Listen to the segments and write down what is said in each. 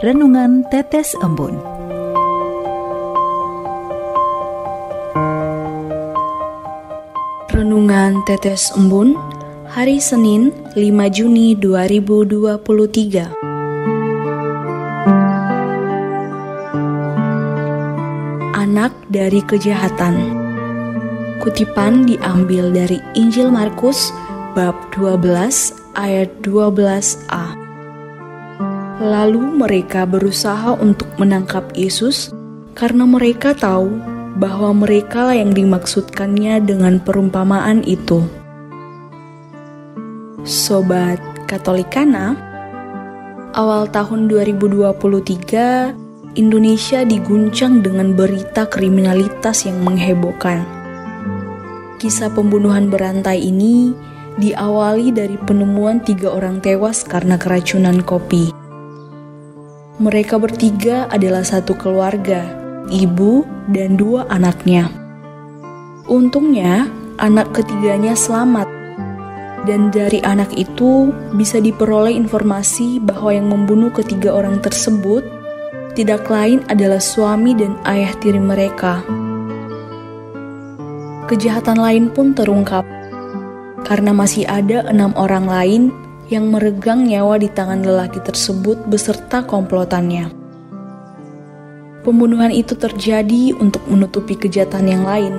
Renungan Tetes Embun. Renungan Tetes Embun, hari Senin 5 Juni 2023. Anak dari kejahatan. Kutipan diambil dari Injil Markus bab 12 ayat 12a. Lalu mereka berusaha untuk menangkap Yesus karena mereka tahu bahwa mereka yang dimaksudkannya dengan perumpamaan itu. Sobat Katolikana, awal tahun 2023, Indonesia diguncang dengan berita kriminalitas yang menghebohkan. Kisah pembunuhan berantai ini diawali dari penemuan 3 orang tewas karena keracunan kopi. Mereka bertiga adalah satu keluarga, ibu dan 2 anaknya. Untungnya, anak ketiganya selamat. Dan dari anak itu bisa diperoleh informasi bahwa yang membunuh ketiga orang tersebut tidak lain adalah suami dan ayah tiri mereka. Kejahatan lain pun terungkap, karena masih ada 6 orang lain yang meregang nyawa di tangan lelaki tersebut beserta komplotannya. Pembunuhan itu terjadi untuk menutupi kejahatan yang lain,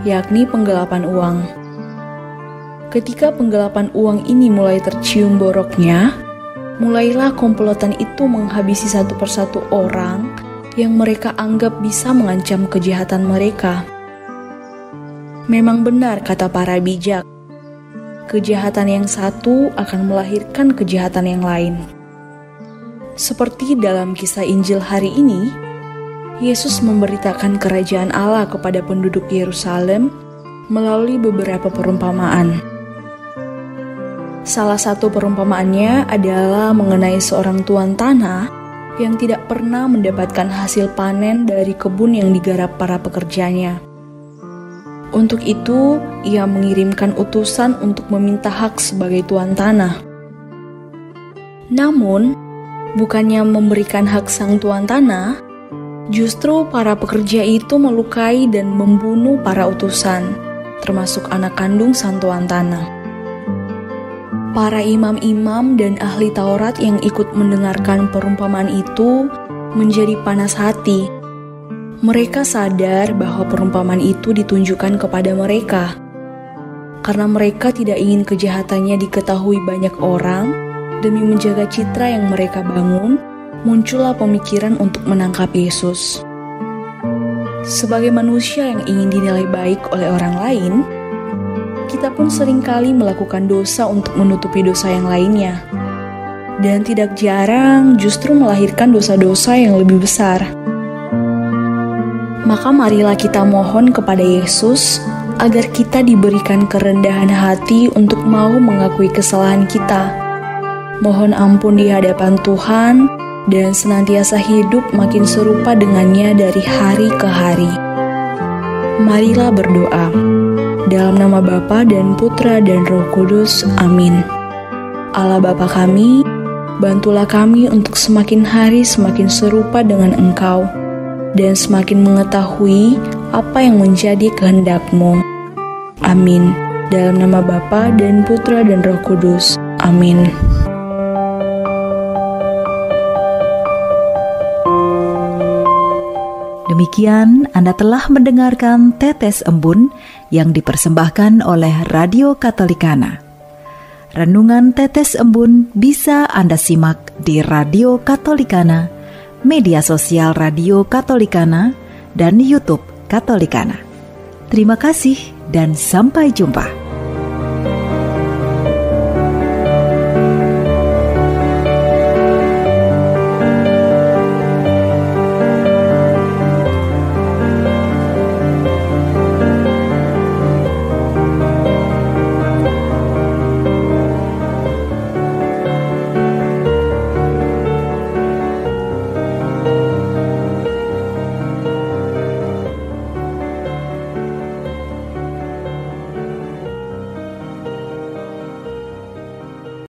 yakni penggelapan uang. Ketika penggelapan uang ini mulai tercium boroknya, mulailah komplotan itu menghabisi satu persatu orang yang mereka anggap bisa mengancam kejahatan mereka. Memang benar kata para bijak, kejahatan yang satu akan melahirkan kejahatan yang lain. Seperti dalam kisah Injil hari ini, Yesus memberitakan kerajaan Allah kepada penduduk Yerusalem melalui beberapa perumpamaan. Salah satu perumpamaannya adalah mengenai seorang tuan tanah yang tidak pernah mendapatkan hasil panen dari kebun yang digarap para pekerjanya. Untuk itu, ia mengirimkan utusan untuk meminta hak sebagai tuan tanah. Namun, bukannya memberikan hak sang tuan tanah, justru para pekerja itu melukai dan membunuh para utusan, termasuk anak kandung sang tuan tanah. Para imam-imam dan ahli Taurat yang ikut mendengarkan perumpamaan itu menjadi panas hati. Mereka sadar bahwa perumpamaan itu ditunjukkan kepada mereka. Karena mereka tidak ingin kejahatannya diketahui banyak orang, demi menjaga citra yang mereka bangun, muncullah pemikiran untuk menangkap Yesus. Sebagai manusia yang ingin dinilai baik oleh orang lain, kita pun seringkali melakukan dosa untuk menutupi dosa yang lainnya. Dan tidak jarang justru melahirkan dosa-dosa yang lebih besar. Maka marilah kita mohon kepada Yesus agar kita diberikan kerendahan hati untuk mau mengakui kesalahan kita, mohon ampun di hadapan Tuhan, dan senantiasa hidup makin serupa dengannya dari hari ke hari. Marilah berdoa. Dalam nama Bapa dan Putra dan Roh Kudus. Amin. Allah Bapa kami, bantulah kami untuk semakin hari semakin serupa dengan Engkau, dan semakin mengetahui apa yang menjadi kehendak-Mu. Amin. Dalam nama Bapa dan Putra dan Roh Kudus. Amin. Demikian Anda telah mendengarkan Tetes Embun yang dipersembahkan oleh Radio Katolikana. Renungan Tetes Embun bisa Anda simak di Radio Katolikana, media sosial Radio Katolikana, dan YouTube Katolikana. Terima kasih dan sampai jumpa.